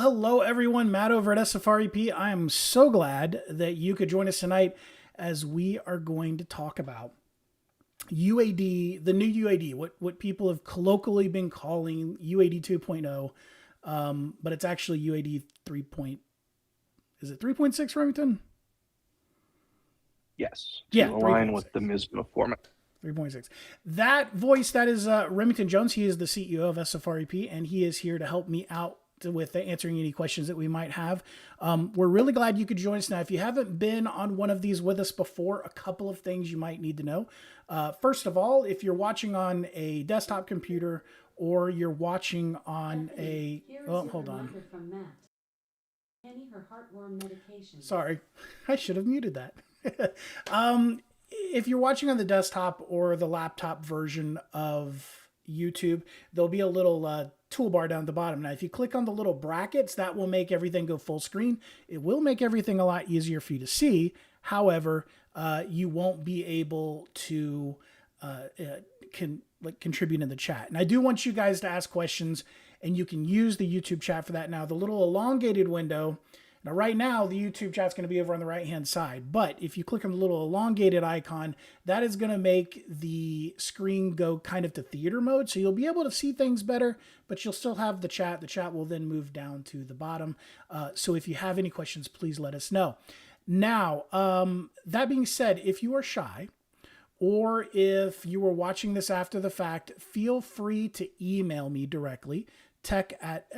hello everyone. Matt over at SFREP. I am so glad that you could join us tonight as we are going to talk about UAD, the new UAD, what people have colloquially been calling UAD 2.0, but it's actually UAD 3. Is it 3.6, Remington? Yes, Yeah, align with the MISMA format. 3.6. That voice, that is Remington Jones. He is the CEO of SFREP, and he is here to help me out with answering any questions that we might have. We're really glad you could join us. Now, if you haven't been on one of these with us before, a couple of things you might need to know. First of all, if you're watching on a desktop computer or you're watching on a... Oh, hold on. From Matt. Penny, her heartworm medication. Sorry, I should have muted that. If you're watching on the desktop or the laptop version of YouTube, there'll be a little toolbar down at the bottom. Now, if you click on the little brackets, that will make everything go full screen. It will make everything a lot easier for you to see. However, you won't be able to contribute in the chat. And I do want you guys to ask questions, and you can use the YouTube chat for that. Now, the little elongated window, now right now the YouTube chat's going to be over on the right hand side, but if you click on the little elongated icon, that is going to make the screen go kind of to theater mode. So you'll be able to see things better, but you'll still have the chat. The chat will then move down to the bottom. So if you have any questions, please let us know. Now, that being said, if you are shy, or if you were watching this after the fact, feel free to email me directly. Training at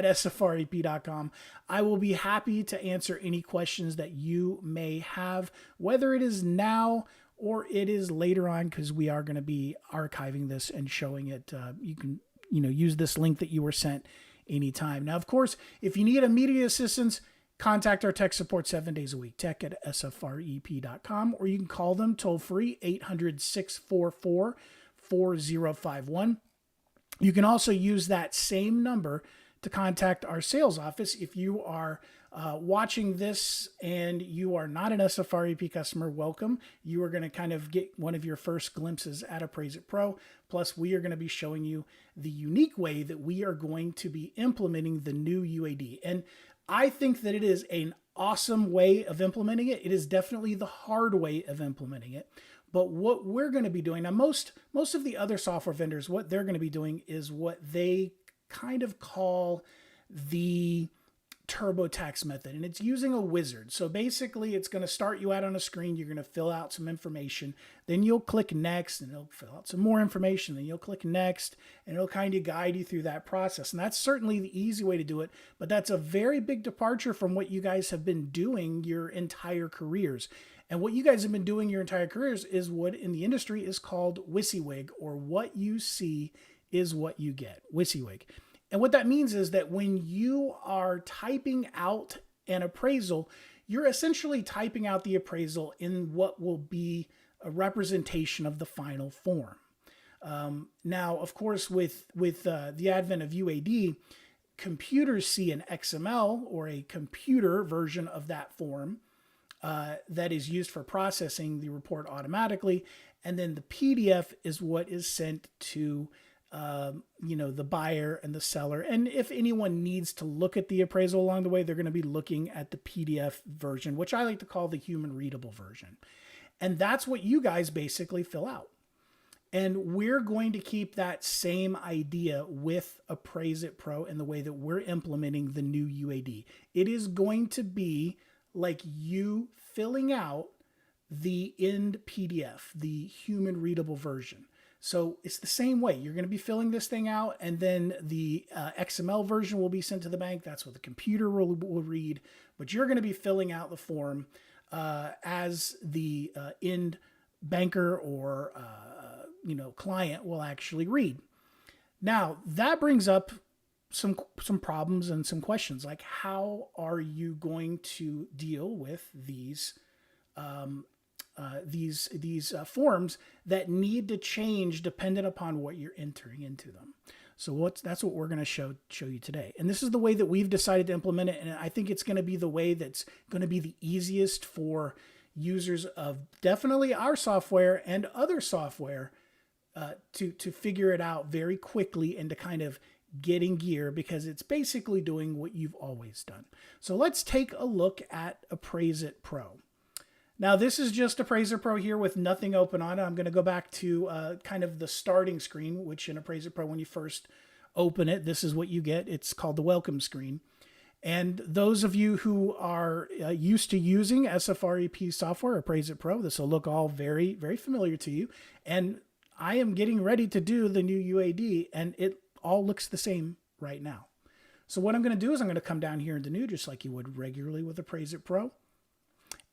sfrep.com. I will be happy to answer any questions that you may have, whether it is now or it is later on, because we are going to be archiving this and showing it. You can, use this link that you were sent anytime. Now, of course, if you need immediate assistance, contact our tech support 7 days a week, tech at sfrep.com, or you can call them toll free, 800-644-4051. You can also use that same number to contact our sales office. If you are watching this and you are not an SFREP customer, welcome. You are going to kind of get one of your first glimpses at Appraise-It Pro. Plus, we are going to be showing you the unique way that we are going to be implementing the new UAD. And I think that it is an awesome way of implementing it. It is definitely the hard way of implementing it. But what we're going to be doing, now most of the other software vendors, what they're going to be doing is what they kind of call the TurboTax method, and it's using a wizard. So basically, it's going to start you out on a screen. You're going to fill out some information. Then you'll click next, and it'll fill out some more information. Then you'll click next, and it'll kind of guide you through that process. And that's certainly the easy way to do it, but that's a very big departure from what you guys have been doing your entire careers. And what you guys have been doing your entire careers is what in the industry is called WYSIWYG, or what you see is what you get, WYSIWYG. And what that means is that when you are typing out an appraisal, you're essentially typing out the appraisal in what will be a representation of the final form. Now, of course, with the advent of UAD, computers see an XML or a computer version of that form that is used for processing the report automatically. And then the PDF is what is sent to the buyer and the seller. And if anyone needs to look at the appraisal along the way, they're going to be looking at the PDF version, which I like to call the human readable version. And that's what you guys basically fill out. And we're going to keep that same idea with Appraise-It Pro and the way that we're implementing the new UAD. It is going to be like you filling out the end PDF, the human readable version. So it's the same way. You're going to be filling this thing out, and then the XML version will be sent to the bank. That's what the computer will read. But you're going to be filling out the form as the end banker or client will actually read. Now, that brings up some problems and some questions, like how are you going to deal with these forms that need to change dependent upon what you're entering into them. So that's what we're going to show you today. And this is the way that we've decided to implement it. And I think it's going to be the way that's going to be the easiest for users of definitely our software and other software to figure it out very quickly and to kind of getting gear because it's basically doing what you've always done. So let's take a look at Appraise-It Pro. Now, this is just Appraise-It Pro here with nothing open on it. I'm going to go back to kind of the starting screen, which in Appraise-It Pro, when you first open it, this is what you get. It's called the welcome screen. And those of you who are used to using SFREP software, Appraise-It Pro, this will look all very, very familiar to you. And I am getting ready to do the new UAD, and it all looks the same right now. So what I'm going to do is I'm going to come down here into new, just like you would regularly with Appraise-It Pro.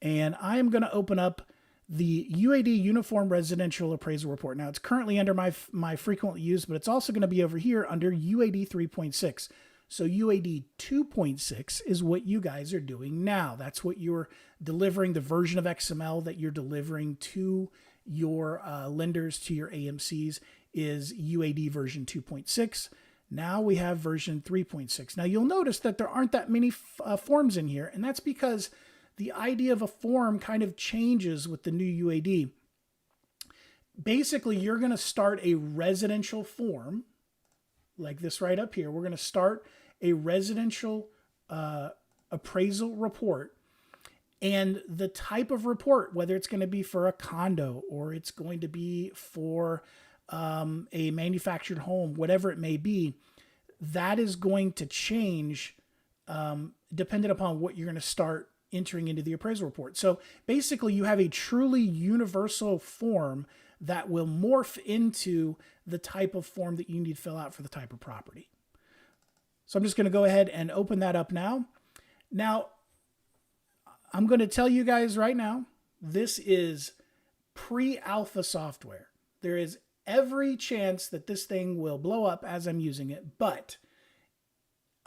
And I am going to open up the UAD Uniform Residential Appraisal Report. Now, it's currently under my frequently used, but it's also going to be over here under UAD 3.6. So UAD 2.6 is what you guys are doing now. That's what you're delivering, the version of XML that you're delivering to your lenders, to your AMCs, is UAD version 2.6. Now we have version 3.6. Now you'll notice that there aren't that many forms in here, and that's because the idea of a form kind of changes with the new UAD. Basically, you're going to start a residential form like this right up here. We're going to start a residential appraisal report. And the type of report, whether it's going to be for a condo or it's going to be for a manufactured home, whatever it may be, that is going to change dependent upon what you're going to start entering into the appraisal report. So basically, you have a truly universal form that will morph into the type of form that you need to fill out for the type of property. So I'm just going to go ahead and open that up now. Now, I'm going to tell you guys right now, this is pre-alpha software. There is every chance that this thing will blow up as I'm using it, but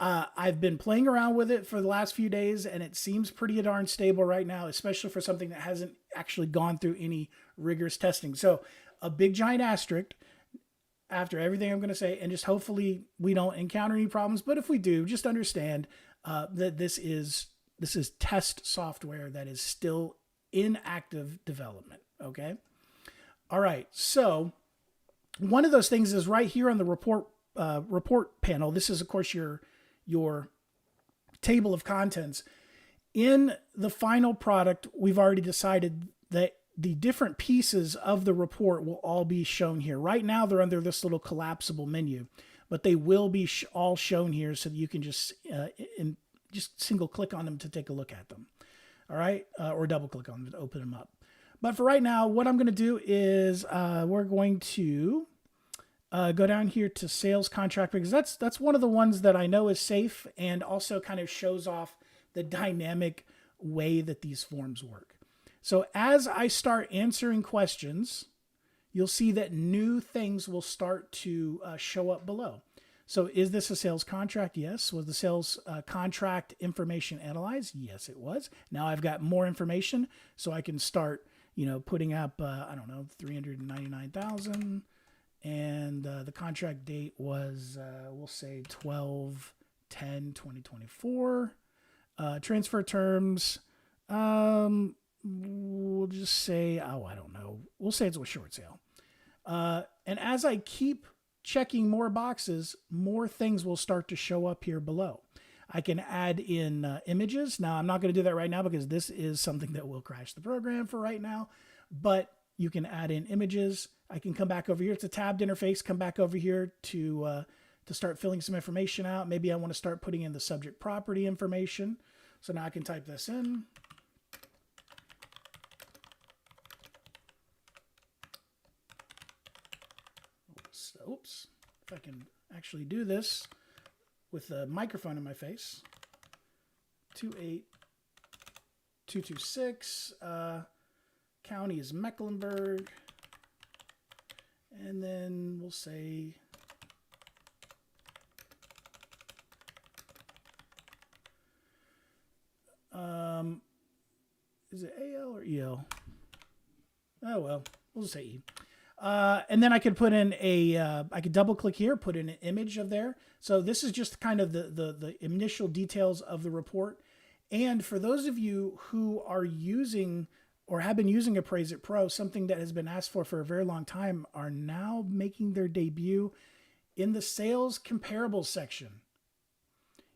I've been playing around with it for the last few days, and it seems pretty darn stable right now, especially for something that hasn't actually gone through any rigorous testing. So a big giant asterisk after everything I'm going to say, and just hopefully we don't encounter any problems. But if we do, just understand that this is test software that is still in active development. Okay. All right. So one of those things is right here on the report panel. This is, of course, your table of contents. In the final product, we've already decided that the different pieces of the report will all be shown here. Right now, they're under this little collapsible menu, but they will be all shown here so that you can just single click on them to take a look at them. All right. Or double click on them to open them up. But for right now, what I'm going to do is we're going to go down here to sales contract, because that's one of the ones that I know is safe and also kind of shows off the dynamic way that these forms work. So as I start answering questions, you'll see that new things will start to show up below. So is this a sales contract? Yes. Was the sales contract information analyzed? Yes, it was. Now I've got more information, so I can start, putting up, I don't know, $399,000. And the contract date was, we'll say 12/10/2024. Transfer terms, we'll just say, I don't know. We'll say it's a short sale. And as I keep checking more boxes, more things will start to show up here below. I can add in images. Now, I'm not going to do that right now because this is something that will crash the program for right now, but you can add in images. I can come back over here. It's a tabbed interface. Come back over here to start filling some information out. Maybe I want to start putting in the subject property information. So now I can type this in. Oops. If I can actually do this with the microphone in my face. 28226. County is Mecklenburg. And then we'll say is it AL or EL? Oh, well, we'll just say E. And then I could put in I could double click here, put in an image of there. So this is just kind of the initial details of the report. And for those of you who are using or have been using Appraise-It Pro, something that has been asked for a very long time, are now making their debut in the sales comparables section,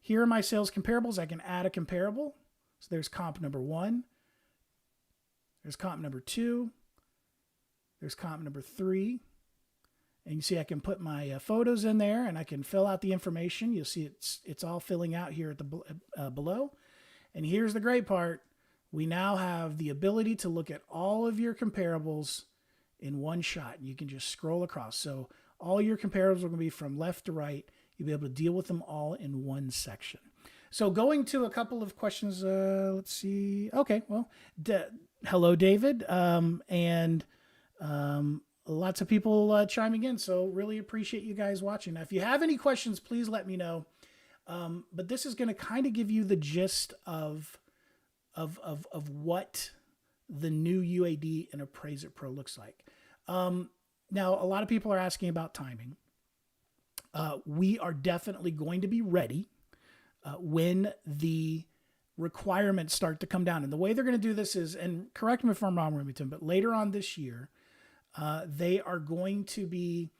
here are my sales comparables. I can add a comparable. So there's comp number 1. There's comp number 2. There's comp number 3. And you see I can put my photos in there, and I can fill out the information. You'll see it's all filling out here at the below. And here's the great part. We now have the ability to look at all of your comparables in one shot. You can just scroll across. So all your comparables are going to be from left to right. You'll be able to deal with them all in one section. So going to a couple of questions, let's see. Okay, well, hello, David. Lots of people chiming in, so really appreciate you guys watching. Now, if you have any questions, please let me know. But this is going to kind of give you the gist of what the new UAD and Appraise-It Pro looks like. Now, a lot of people are asking about timing. We are definitely going to be ready when the requirements start to come down. And the way they're going to do this is, and correct me if I'm wrong, Remington, but later on this year, they are going to be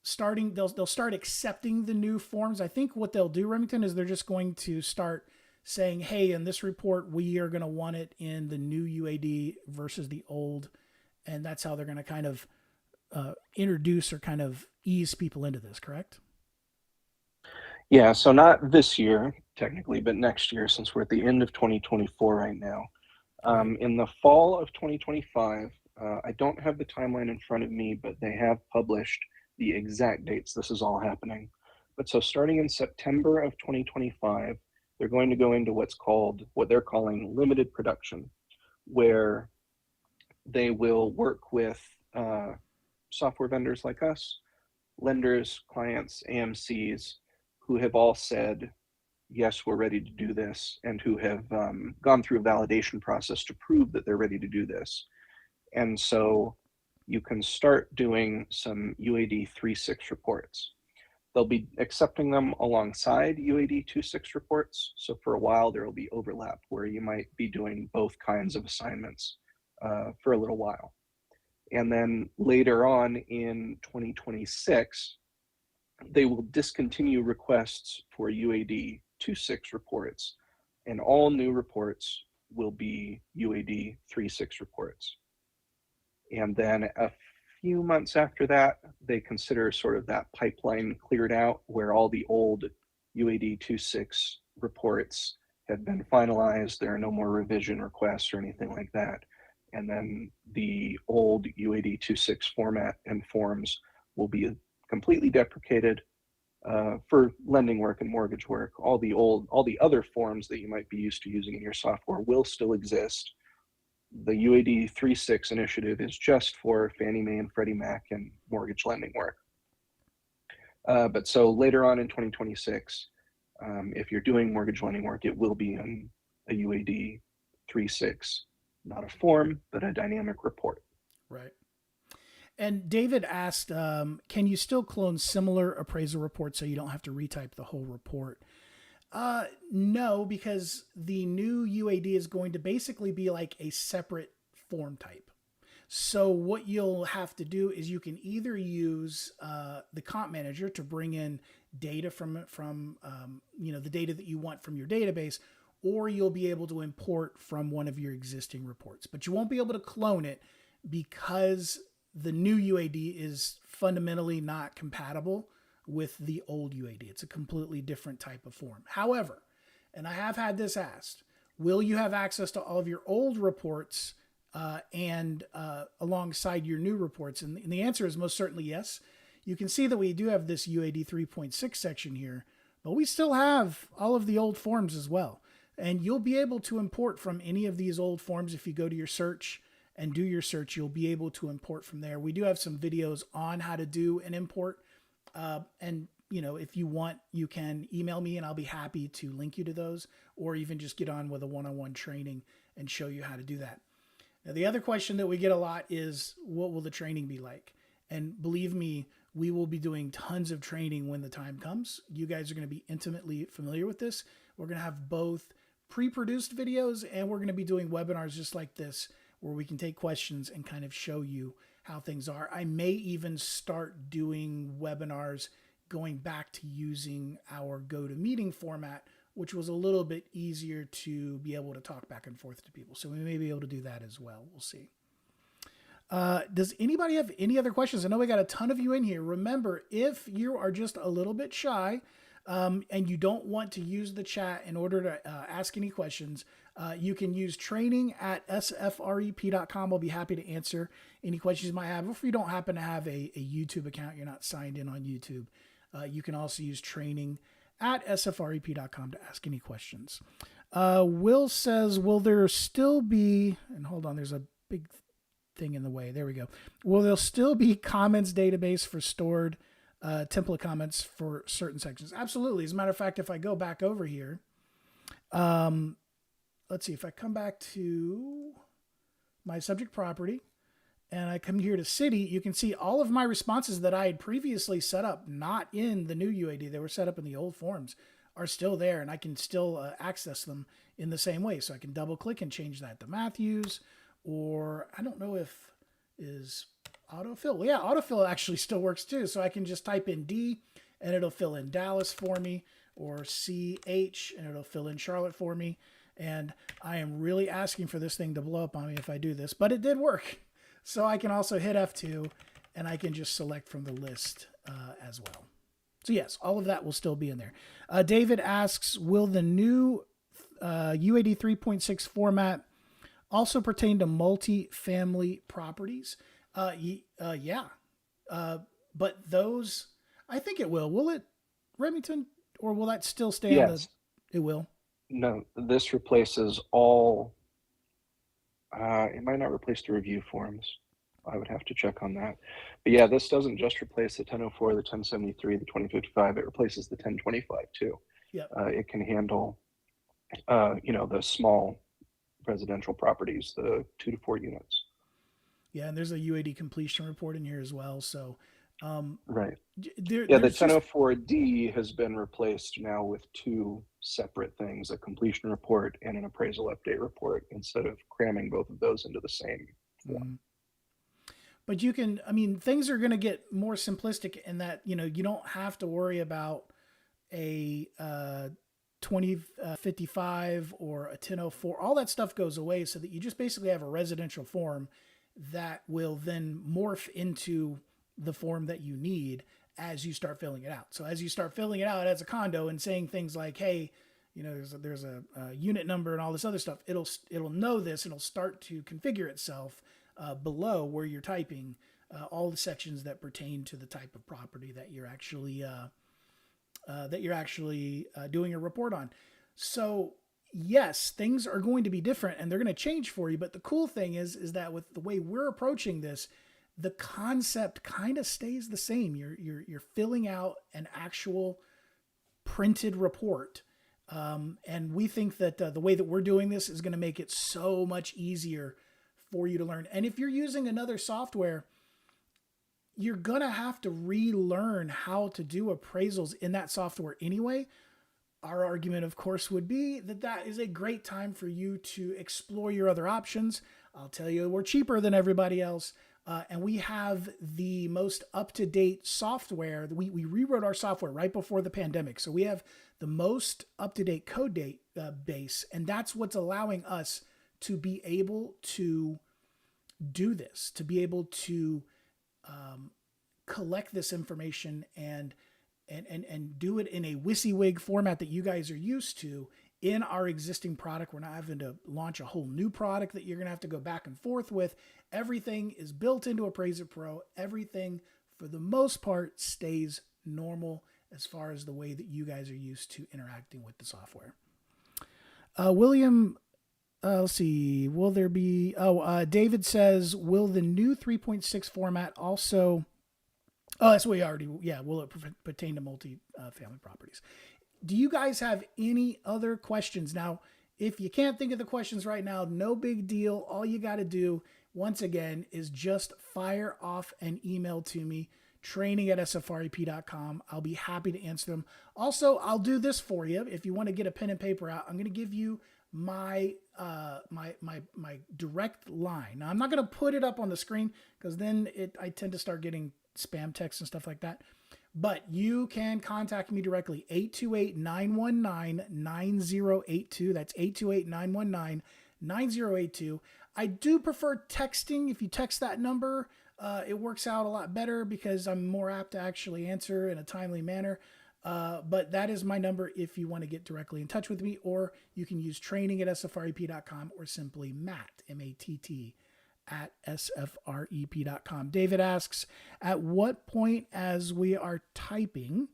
starting, they'll start accepting the new forms. I think what they'll do, Remington, is they're just going to start saying, hey, in this report, we are going to want it in the new UAD versus the old. And that's how they're going to kind of introduce or kind of ease people into this, correct? Yeah, so not this year, technically, but next year, since we're at the end of 2024 right now. In the fall of 2025, I don't have the timeline in front of me, but they have published the exact dates this is all happening. But so starting in September of 2025, they're going to go into what they're calling limited production, where they will work with software vendors like us, lenders, clients, AMCs, who have all said, yes, we're ready to do this, and who have gone through a validation process to prove that they're ready to do this. And so you can start doing some UAD 3.6 reports. They'll be accepting them alongside UAD 2.6 reports. So for a while, there will be overlap where you might be doing both kinds of assignments for a little while. And then later on in 2026, they will discontinue requests for UAD 2.6 reports, and all new reports will be UAD 3.6 reports. And then a few months after that, they consider sort of that pipeline cleared out where all the old UAD 2.6 reports have been finalized. There are no more revision requests or anything like that. And then the old UAD 2.6 format and forms will be completely deprecated for lending work and mortgage work. All the other forms that you might be used to using in your software will still exist. The UAD 3.6 initiative is just for Fannie Mae and Freddie Mac and mortgage lending work. But so later on in 2026, if you're doing mortgage lending work, it will be in a UAD 3.6, not a form, but a dynamic report. Right. And David asked, can you still clone similar appraisal reports so you don't have to retype the whole report? No, because the new UAD is going to basically be like a separate form type. So what you'll have to do is you can either use the comp manager to bring in data from the data that you want from your database, or you'll be able to import from one of your existing reports. But you won't be able to clone it because the new UAD is fundamentally not compatible with the old UAD. It's a completely different type of form. However, and I have had this asked, will you have access to all of your old reports and alongside your new reports? And the answer is most certainly yes. You can see that we do have this UAD 3.6 section here, but we still have all of the old forms as well. And you'll be able to import from any of these old forms. If you go to your search and do your search, you'll be able to import from there. We do have some videos on how to do an import. And if you want, you can email me and I'll be happy to link you to those, or even just get on with a one-on-one training and show you how to do that. Now, the other question that we get a lot is, what will the training be like? And believe me, we will be doing tons of training when the time comes. You guys are going to be intimately familiar with this. We're going to have both pre-produced videos, and we're going to be doing webinars just like this, where we can take questions and kind of show you how things are. I may even start doing webinars going back to using our GoToMeeting format, which was a little bit easier to be able to talk back and forth to people. So we may be able to do that as well. We'll see. Does anybody have any other questions? I know we got a ton of you in here. Remember, if you are just a little bit shy and you don't want to use the chat in order to ask any questions, you can use training@sfrep.com. I'll be happy to answer any questions you might have. If you don't happen to have a YouTube account, you're not signed in on YouTube, you can also use training@sfrep.com to ask any questions. Will says, will there still be, and hold on, there's a big thing in the way. There we go. Will there still be comments database for stored template comments for certain sections? Absolutely. As a matter of fact, if I go back over here, let's see, if I come back to my subject property and I come here to city, you can see all of my responses that I had previously set up, not in the new UAD, they were set up in the old forms, are still there, and I can still access them in the same way. So I can double click and change that to Matthews, or I don't know if is autofill. Well, yeah, autofill actually still works too. So I can just type in D and it'll fill in Dallas for me, or CH and it'll fill in Charlotte for me. And I am really asking for this thing to blow up on me if I do this, but it did work. So I can also hit F2 and I can just select from the list as well. So yes, all of that will still be in there. David asks, will the new UAD 3.6 format also pertain to multi-family properties? Yeah. But those, I think it will. Will it, Remington, or will that still stay on the, it will? No, this replaces all, it might not replace the review forms. I would have to check on that. But yeah, this doesn't just replace the 1004, the 1073, the 2055. It replaces the 1025 too. Yeah. It can handle, the small residential properties, the 2 to 4 units. Yeah, and there's a UAD completion report in here as well. So, right. The 1004D has been replaced now with 2 separate things: a completion report and an appraisal update report, instead of cramming both of those into the same form. But you can, things are going to get more simplistic in that, you don't have to worry about a 2055 or a 1004. All that stuff goes away, so that you just basically have a residential form that will then morph into the form that you need as you start filling it out. So as you start filling it out as a condo and saying things like, hey, there's a unit number and all this other stuff, it'll know this, and it'll start to configure itself below where you're typing all the sections that pertain to the type of property that you're actually doing a report on. So yes, things are going to be different and they're going to change for you. But the cool thing is that with the way we're approaching this, the concept kind of stays the same. You're filling out an actual printed report. And we think that the way that we're doing this is going to make it so much easier for you to learn. And if you're using another software, you're going to have to relearn how to do appraisals in that software anyway. Our argument, of course, would be that is a great time for you to explore your other options. I'll tell you, we're cheaper than everybody else. And we have the most up-to-date software. We rewrote our software right before the pandemic. So we have the most up-to-date code date base. And that's what's allowing us to be able to do this, to be able to collect this information and do it in a WYSIWYG format that you guys are used to in our existing product. We're not having to launch a whole new product that you're going to have to go back and forth with. Everything is built into Appraise-It Pro. Everything, for the most part, stays normal as far as the way that you guys are used to interacting with the software. William, let's see, will there be, David says, will the new 3.6 format also, that's what we already, will it pertain to multi-family properties? Do you guys have any other questions? Now, if you can't think of the questions right now, no big deal. All you got to do, once again, is just fire off an email to me, training@sfrep.com. I'll be happy to answer them. Also, I'll do this for you. If you want to get a pen and paper out, I'm going to give you my my direct line. Now, I'm not going to put it up on the screen because then I tend to start getting spam texts and stuff like that. But you can contact me directly, 828-919-9082. That's 828-919-9082. I do prefer texting. If you text that number, it works out a lot better because I'm more apt to actually answer in a timely manner. But that is my number if you want to get directly in touch with me, or you can use training@sfrep.com or simply Matt, M-A-T-T, at sfrep.com. David asks, at what point as we are typing,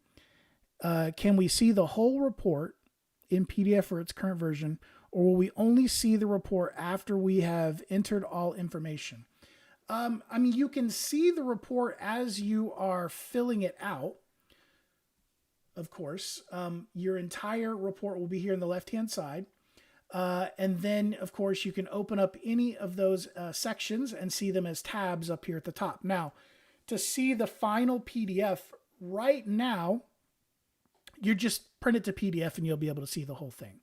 can we see the whole report in PDF or its current version, or will we only see the report after we have entered all information? I mean, you can see the report as you are filling it out. Of course, your entire report will be here on the left-hand side. And then, of course, you can open up any of those sections and see them as tabs up here at the top. Now, to see the final PDF right now, you just print it to PDF and you'll be able to see the whole thing.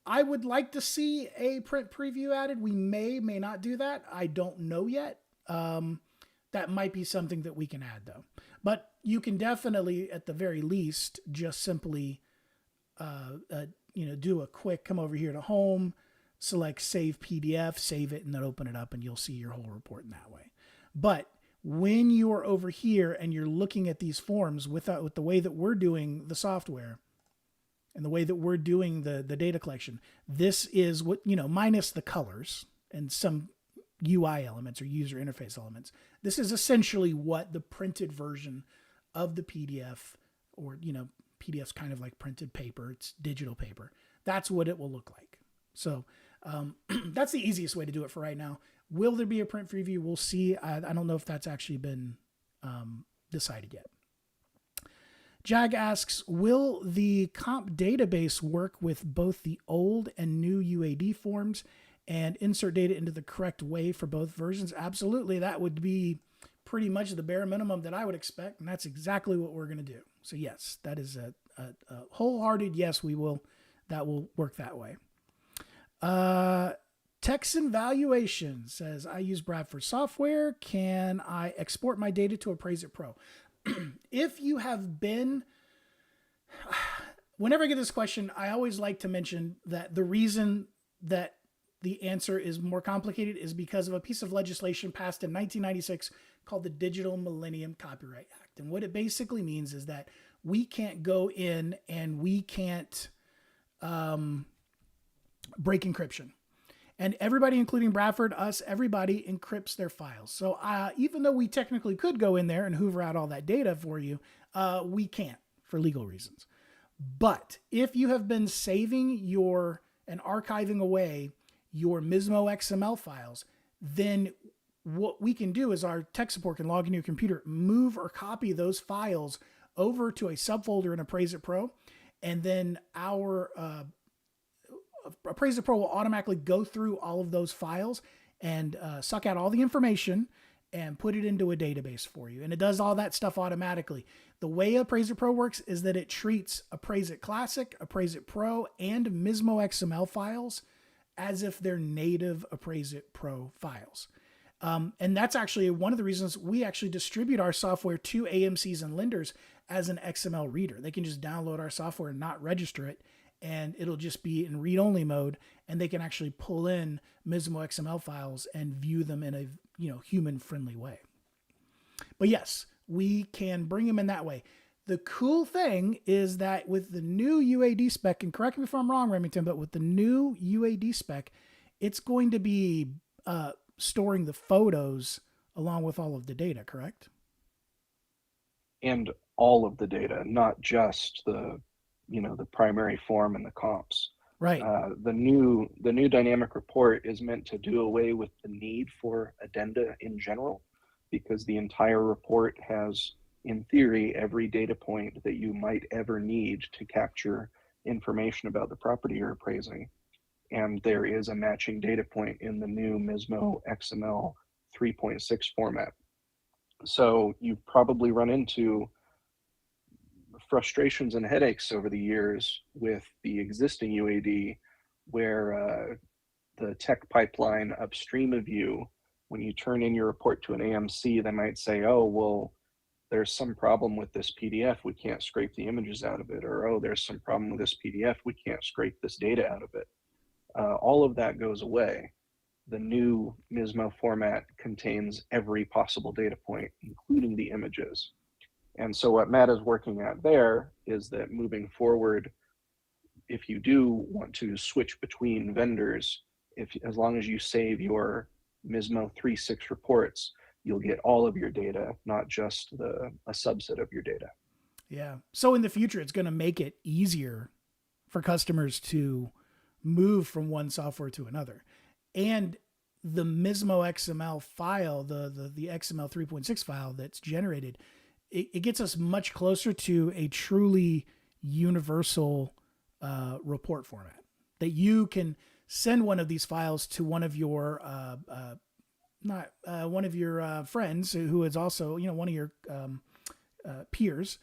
I would like to see a print preview added. We may not do that. I don't know yet. That might be something that we can add, though. But you can definitely, at the very least, just simply do a quick come over here to home, select save PDF, save it, and then open it up and you'll see your whole report in that way. But when you are over here and you're looking at these forms with the way that we're doing the software and the way that we're doing the data collection, this is what, minus the colors and some UI elements or user interface elements. This is essentially what the printed version of the PDF, or, PDF's kind of like printed paper. It's digital paper. That's what it will look like. So that's the easiest way to do it for right now. Will there be a print preview? We'll see. I don't know if that's actually been decided yet. Jag asks, will the comp database work with both the old and new UAD forms and insert data into the correct way for both versions? Absolutely. That would be pretty much the bare minimum that I would expect. And that's exactly what we're going to do. So yes, that is a wholehearted yes, we will. That will work that way. Texan Valuation says, I use Bradford software. Can I export my data to Appraise-It Pro? If you have been, whenever I get this question, I always like to mention that the reason that the answer is more complicated is because of a piece of legislation passed in 1996 called the Digital Millennium Copyright Act. And what it basically means is that we can't go in and we can't break encryption. And everybody, including Bradford, us, everybody encrypts their files. So even though we technically could go in there and hoover out all that data for you, we can't for legal reasons. But if you have been saving and archiving away your Mismo XML files, then what we can do is our tech support can log into your computer, move or copy those files over to a subfolder in Appraise-It Pro, and then our Appraise-It Pro will automatically go through all of those files and suck out all the information and put it into a database for you. And it does all that stuff automatically. The way Appraise-It Pro works is that it treats Appraise-It Classic, Appraise-It Pro, and Mismo XML files as if they're native Appraise-It Pro files. And that's actually one of the reasons we actually distribute our software to AMCs and lenders as an XML reader. They can just download our software and not register it, and it'll just be in read-only mode, and they can actually pull in Mismo XML files and view them in a human-friendly way. But yes, we can bring them in that way. The cool thing is that with the new UAD spec, and correct me if I'm wrong, Remington, but with the new UAD spec, it's going to be storing the photos along with all of the data, correct? And all of the data, not just the primary form and the comps. Right. The new dynamic report is meant to do away with the need for addenda in general, because the entire report has, in theory, every data point that you might ever need to capture information about the property you're appraising. And there is a matching data point in the new Mismo XML 3.6 format. So you've probably run into frustrations and headaches over the years with the existing UAD, where the tech pipeline upstream of you, when you turn in your report to an AMC, they might say, oh, well, there's some problem with this PDF, we can't scrape the images out of it, or, oh, there's some problem with this PDF, we can't scrape this data out of it. All of that goes away. The new MISMO format contains every possible data point, including the images. And so what Matt is working at there is that moving forward, if you do want to switch between vendors, as long as you save your MISMO 3.6 reports, you'll get all of your data, not just a subset of your data. Yeah. So in the future, it's going to make it easier for customers to move from one software to another. And the MISMO XML file, the XML 3.6 file that's generated, it gets us much closer to a truly universal report format that you can send one of these files to one of your one of your friends who is also, you know, one of your peers,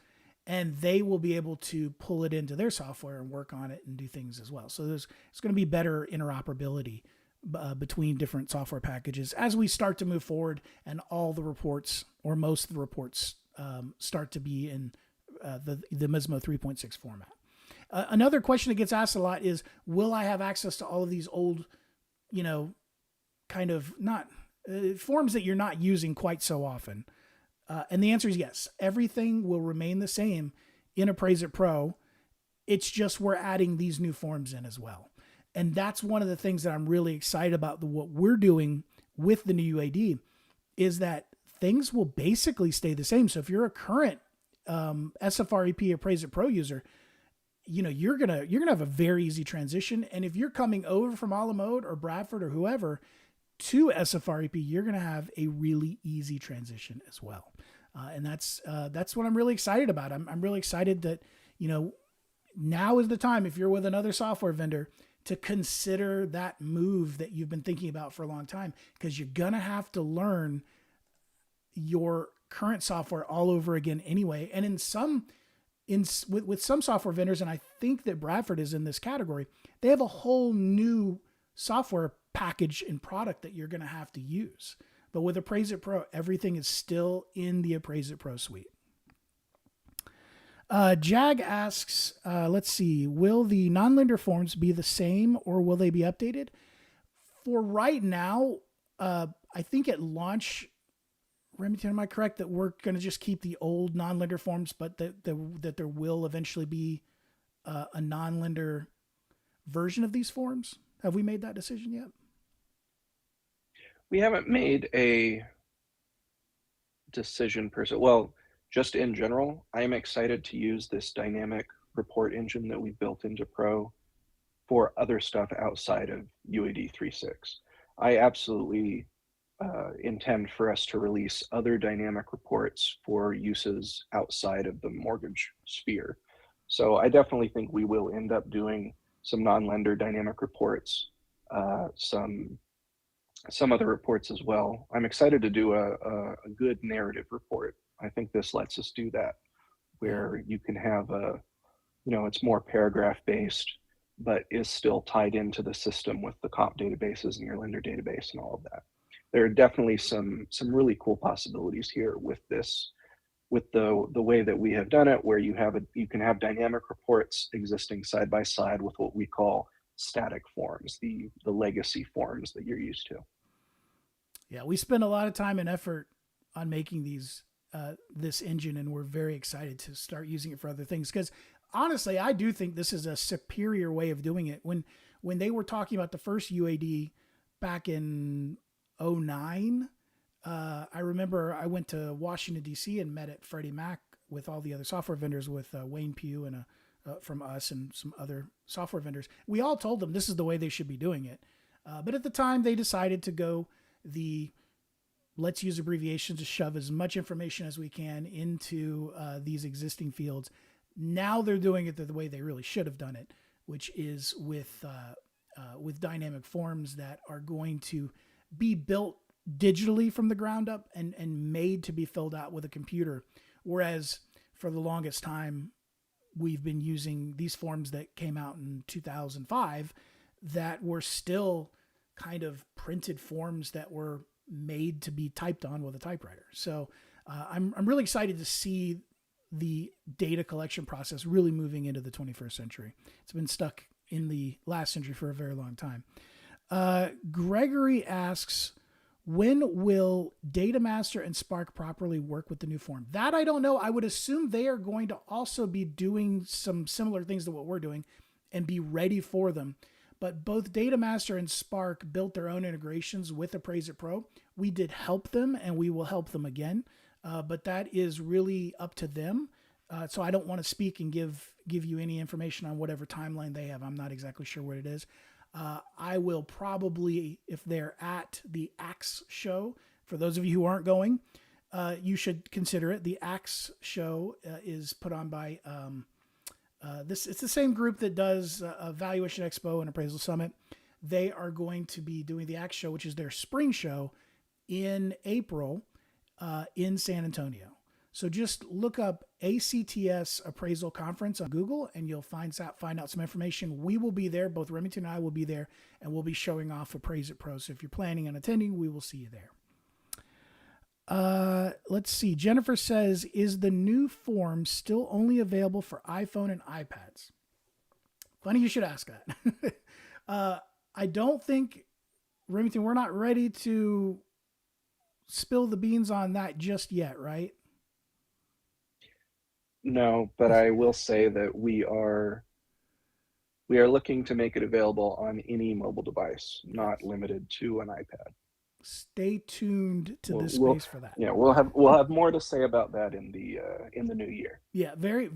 and they will be able to pull it into their software and work on it and do things as well. So it's going to be better interoperability between different software packages as we start to move forward, and all the reports, or most of the reports, start to be in the MISMO 3.6 format. Another question that gets asked a lot is, will I have access to all of these old, you know, kind of not forms that you're not using quite so often? And the answer is yes. Everything will remain the same in Appraise-It Pro. It's just we're adding these new forms in as well. And that's one of the things that I'm really excited about what we're doing with the new UAD, is that things will basically stay the same. So if you're a current SFREP Appraise-It Pro user, you know, you're gonna have a very easy transition. And if you're coming over from a la mode or Bradford or whoever to SFREP, you're gonna have a really easy transition as well. And that's what I'm really excited about. I'm really excited that, you know, now is the time, if you're with another software vendor, to consider that move that you've been thinking about for a long time, because you're gonna have to learn your current software all over again anyway. And with some software vendors, and I think that Bradford is in this category, they have a whole new software package and product that you're going to have to use. But with Appraise-It Pro, everything is still in the Appraise-It Pro suite. Jag asks, let's see, will the non-lender forms be the same or will they be updated? For right now, I think at launch, Remington, am I correct that we're going to just keep the old non-lender forms, but that there will eventually be a non-lender version of these forms? Have we made that decision yet? We haven't made a decision per se. Well, just in general, I am excited to use this dynamic report engine that we built into Pro for other stuff outside of UAD 3.6. I absolutely intend for us to release other dynamic reports for uses outside of the mortgage sphere. So I definitely think we will end up doing some non-lender dynamic reports, some other reports as well. I'm excited to do a good narrative report. I think this lets us do that, where you can have it's more paragraph based, but is still tied into the system with the comp databases and your lender database and all of that. There are definitely some really cool possibilities here with this, with the way that we have done it, where you can have dynamic reports existing side by side with what we call static forms, the legacy forms that you're used to. Yeah, we spend a lot of time and effort on making this engine, and we're very excited to start using it for other things. Because honestly, I do think this is a superior way of doing it. When they were talking about the first UAD back in 2009, I remember I went to Washington, D.C. and met at Freddie Mac with all the other software vendors, with Wayne Pugh and from us and some other software vendors. We all told them this is the way they should be doing it. But at the time, they decided to go let's use abbreviations to shove as much information as we can into these existing fields. Now they're doing it the way they really should have done it, which is with dynamic forms that are going to be built digitally from the ground up and made to be filled out with a computer. Whereas for the longest time, we've been using these forms that came out in 2005 that were still kind of printed forms that were made to be typed on with a typewriter. So I'm really excited to see the data collection process really moving into the 21st century. It's been stuck in the last century for a very long time. Gregory asks, when will Data Master and Spark properly work with the new form? That I don't know. I would assume they are going to also be doing some similar things to what we're doing and be ready for them. But both Data Master and Spark built their own integrations with Appraise-It Pro. We did help them, and we will help them again. But that is really up to them. So I don't want to speak and give you any information on whatever timeline they have. I'm not exactly sure what it is. I will probably, if they're at the Axe show, for those of you who aren't going, you should consider it. The Axe show is put on by it's the same group that does Valuation Expo and Appraisal Summit. They are going to be doing the Axe show, which is their spring show, in April in San Antonio. So just look up ACTS Appraisal Conference on Google, and you'll find out some information. We will be there. Both Remington and I will be there, and we'll be showing off Appraise-It Pro. So if you're planning on attending, we will see you there. Let's see. Jennifer says, is the new form still only available for iPhone and iPads? Funny you should ask that. I don't think, Remington, we're not ready to spill the beans on that just yet, right? No, but I will say that we are looking to make it available on any mobile device, not limited to an iPad. Stay tuned to this space for that. Yeah, we'll have more to say about that in the new year. Yeah,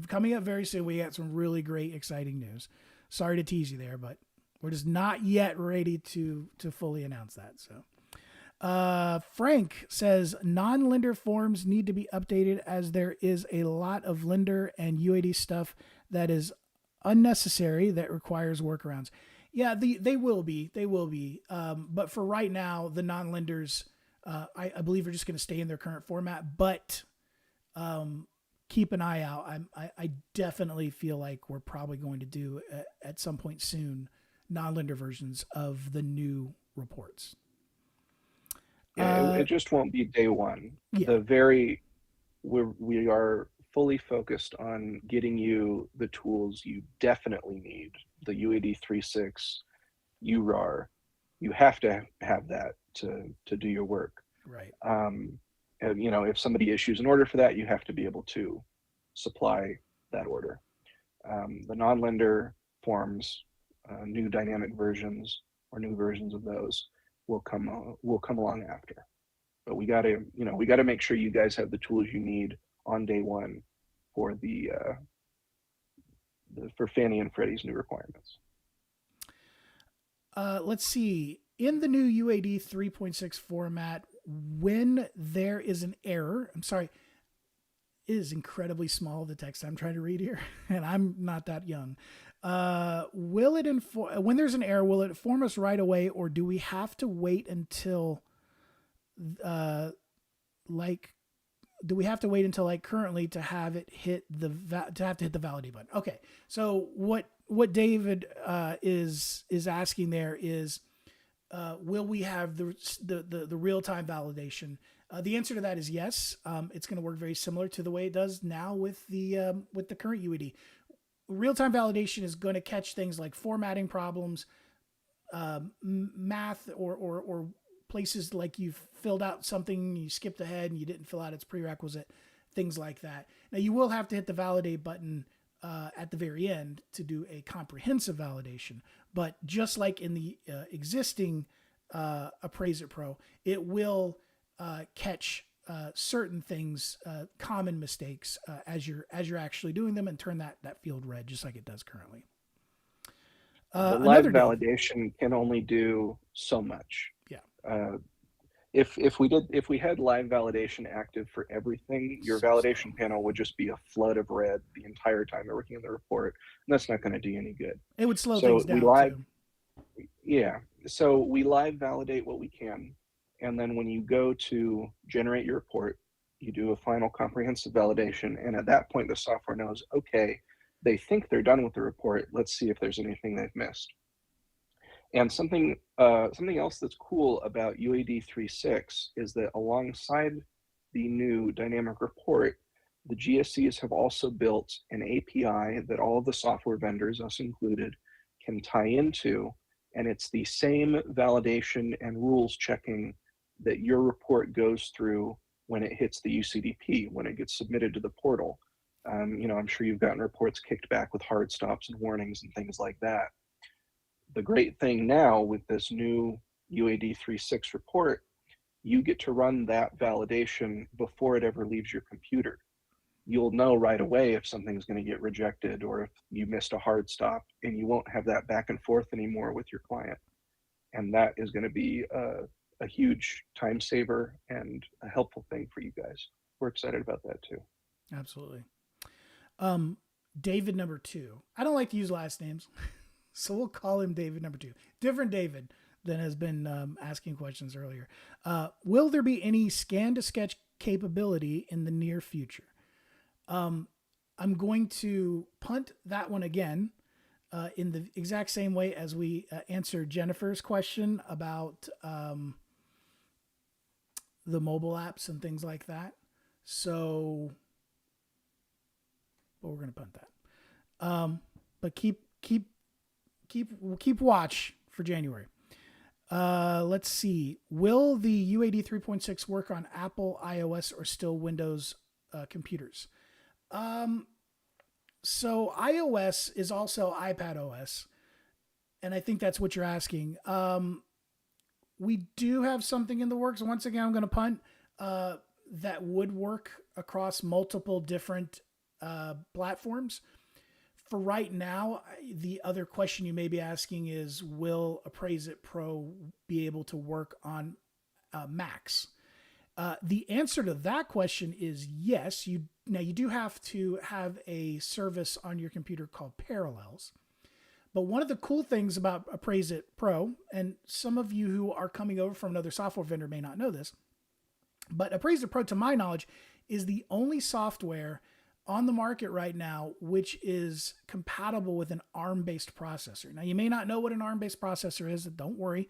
coming up very soon. We got some really great, exciting news. Sorry to tease you there, but we're just not yet ready to fully announce that. So. Frank says non-lender forms need to be updated as there is a lot of lender and UAD stuff that is unnecessary that requires workarounds. Yeah, they will be. But for right now, the non-lenders, I believe, are just going to stay in their current format. But keep an eye out. I definitely feel like we're probably going to do at some point soon non-lender versions of the new reports. Yeah, it just won't be day one. Yeah. We are fully focused on getting you the tools you definitely need. The UAD 3.6, URAR, you have to have that to do your work. Right. And, if somebody issues an order for that, you have to be able to supply that order. The non-lender forms, new dynamic versions or new versions of those will come along after. But we got to make sure you guys have the tools you need on day one for for Fannie and Freddie's new requirements. Let's see. In the new UAD 3.6 format, when there is an error, I'm sorry, it is incredibly small, the text I'm trying to read here, and I'm not that young. When there's an error, will it inform us right away, or do we have to wait until currently to have it hit the validate button? Okay. So what David is asking there is, will we have the real-time validation? The answer to that is yes. It's going to work very similar to the way it does now with the current UAD. Real-time validation is going to catch things like formatting problems, math, or places like you've filled out something, you skipped ahead and you didn't fill out its prerequisite, things like that. Now you will have to hit the validate button at the very end to do a comprehensive validation, but just like in the existing Appraise-It Pro, it will catch certain things, common mistakes as you're actually doing them, and turn that field red, just like it does currently. The live validation can only do so much. Yeah. If we had live validation active for everything, your validation panel would just be a flood of red the entire time you're working on the report, and that's not going to do any good. It would slow things down too. Yeah. So we live validate what we can. And then when you go to generate your report, you do a final comprehensive validation. And at that point, the software knows, okay, they think they're done with the report. Let's see if there's anything they've missed. And something else that's cool about UAD 3.6 is that alongside the new dynamic report, the GSCs have also built an API that all of the software vendors, us included, can tie into, and it's the same validation and rules checking that your report goes through when it hits the UCDP, when it gets submitted to the portal. I'm sure you've gotten reports kicked back with hard stops and warnings and things like that. The great thing now with this new UAD 3.6 report, you get to run that validation before it ever leaves your computer. You'll know right away if something's going to get rejected or if you missed a hard stop, and you won't have that back and forth anymore with your client. And that is going to be a huge time saver and a helpful thing for you guys. We're excited about that too. Absolutely. David number 2. I don't like to use last names, so we'll call him David number 2. Different David than has been asking questions earlier. Will there be any scan to sketch capability in the near future? I'm going to punt that one again in the exact same way as we answered Jennifer's question about the mobile apps and things like that. So, but we're going to punt that. But keep watch for January. Let's see. Will the UAD 3.6 work on Apple iOS or still Windows computers? So iOS is also iPad OS, and I think that's what you're asking. We do have something in the works. Once again, I'm going to punt that would work across multiple different platforms. For right now, the other question you may be asking is, will Appraise-It Pro be able to work on Macs? The answer to that question is yes. You do have to have a service on your computer called Parallels. But one of the cool things about Appraise-It Pro, and some of you who are coming over from another software vendor may not know this, but Appraise-It Pro, to my knowledge, is the only software on the market right now which is compatible with an ARM-based processor. Now, you may not know what an ARM-based processor is. Don't worry.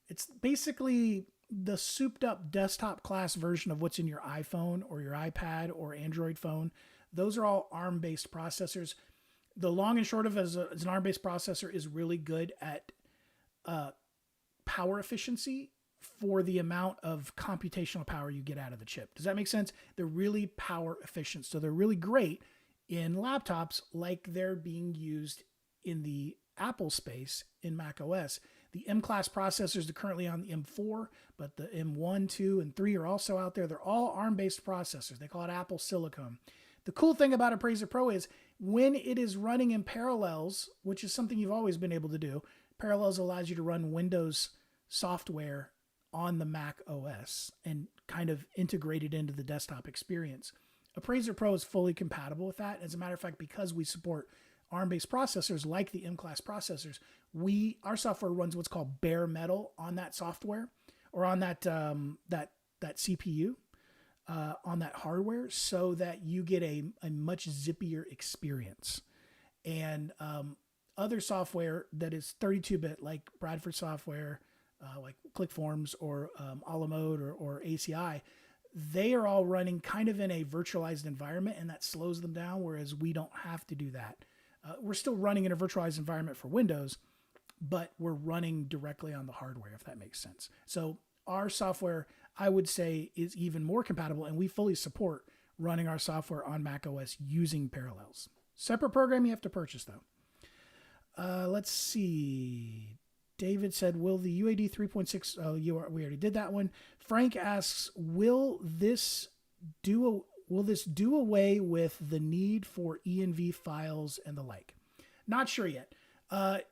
It's basically the souped up desktop class version of what's in your iPhone or your iPad or Android phone. Those are all ARM-based processors. The long and short of it is an ARM-based processor is really good at power efficiency for the amount of computational power you get out of the chip. Does that make sense? They're really power efficient. So they're really great in laptops like they're being used in the Apple space in Mac OS. The M-class processors are currently on the M4, but the M1, 2, and 3 are also out there. They're all ARM-based processors. They call it Apple Silicon. The cool thing about Appraise-It Pro is when it is running in Parallels, which is something you've always been able to do, Parallels allows you to run Windows software on the Mac OS and kind of integrate it into the desktop experience. Appraise-It Pro is fully compatible with that. As a matter of fact, because we support ARM-based processors like the M-class processors, our software runs what's called bare metal on that software or on that CPU, on that hardware, so that you get a much zippier experience. And other software that is 32-bit, like Bradford software, like ClickForms or a la mode or ACI, they are all running kind of in a virtualized environment, and that slows them down, whereas we don't have to do that. We're still running in a virtualized environment for Windows, but we're running directly on the hardware, if that makes sense. So our software, I would say, is even more compatible, and we fully support running our software on Mac OS using Parallels. Separate program you have to purchase, though. Let's see. David said, will the UAD 3.6... Oh, we already did that one. Frank asks, will this do away with the need for env files and the like? Not sure yet. env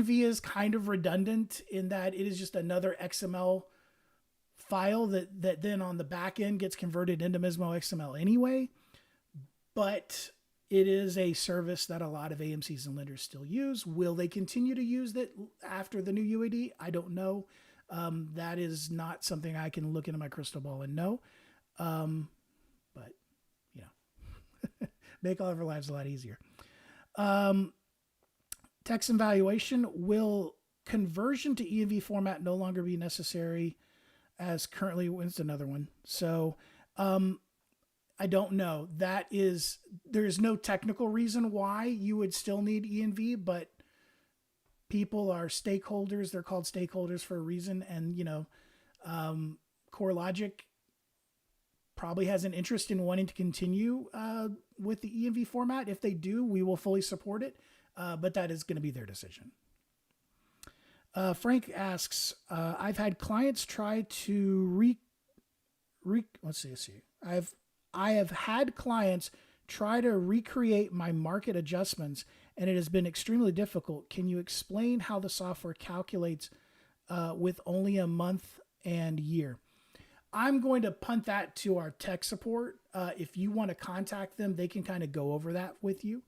is kind of redundant in that it is just another XML file that then on the back end gets converted into MISMO XML anyway. But it is a service that a lot of AMCs and lenders still use. Will they continue to use it after the new UAD? I don't know. That is not something I can look into my crystal ball and know. But, make all of our lives a lot easier. Text and valuation, will conversion to ENV format no longer be necessary as currently it's another one. So I don't know. There's no technical reason why you would still need E&V, but people are stakeholders. They're called stakeholders for a reason. And, CoreLogic probably has an interest in wanting to continue with the E&V format. If they do, we will fully support it. But that is going to be their decision. Frank asks, I've had clients try to let's see. I have had clients try to recreate my market adjustments, and it has been extremely difficult. Can you explain how the software calculates with only a month and year? I'm going to punt that to our tech support. If you want to contact them, they can kind of go over that with you.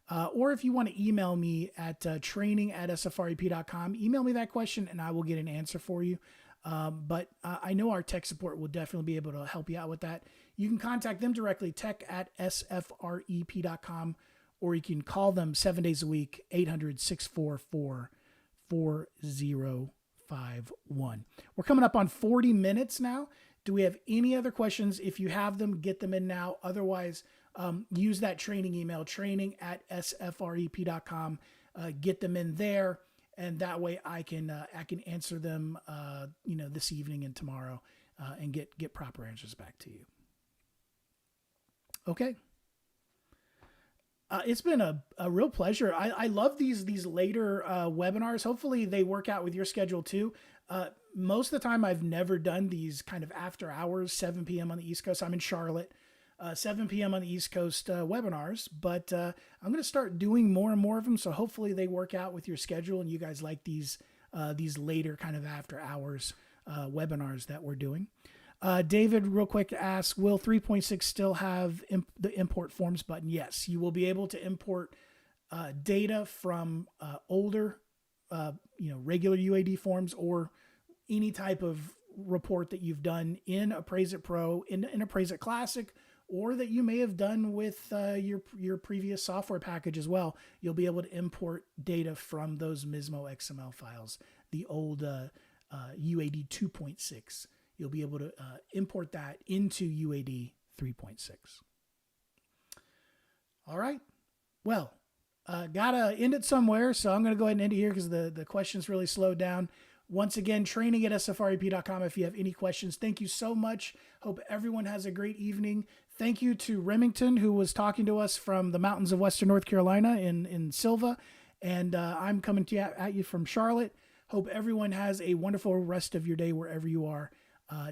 Or if you want to email me at training@sfrep.com, email me that question and I will get an answer for you. But I know our tech support will definitely be able to help you out with that. You can contact them directly, tech@sfrep.com, or you can call them 7 days a week, 800-644-4051. We're coming up on 40 minutes now. Do we have any other questions? If you have them, get them in now. Otherwise, use that training email, training@sfrep.com. Get them in there, and that way I can answer them, this evening and tomorrow, and get proper answers back to you. Okay. It's been a real pleasure. I love these later webinars. Hopefully they work out with your schedule too. Most of the time I've never done these kind of after hours, 7 p.m. on the East Coast. I'm in Charlotte. 7 p.m. on the East Coast webinars, but I'm going to start doing more and more of them. So hopefully they work out with your schedule and you guys like these later kind of after hours webinars that we're doing. David, real quick, asks, will 3.6 still have the import forms button? Yes, you will be able to import data from older, regular UAD forms or any type of report that you've done in Appraise-It Pro, in Appraise-It Classic, or that you may have done with your previous software package as well. You'll be able to import data from those MISMO XML files, the old UAD 2.6. You'll be able to import that into UAD 3.6. All right. Well, gotta end it somewhere, so I'm going to go ahead and end it here because the questions really slowed down. Once again, training@sfrep.com if you have any questions. Thank you so much. Hope everyone has a great evening. Thank you to Remington, who was talking to us from the mountains of Western North Carolina in Silva. And I'm coming at you from Charlotte. Hope everyone has a wonderful rest of your day wherever you are.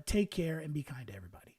Take care and be kind to everybody.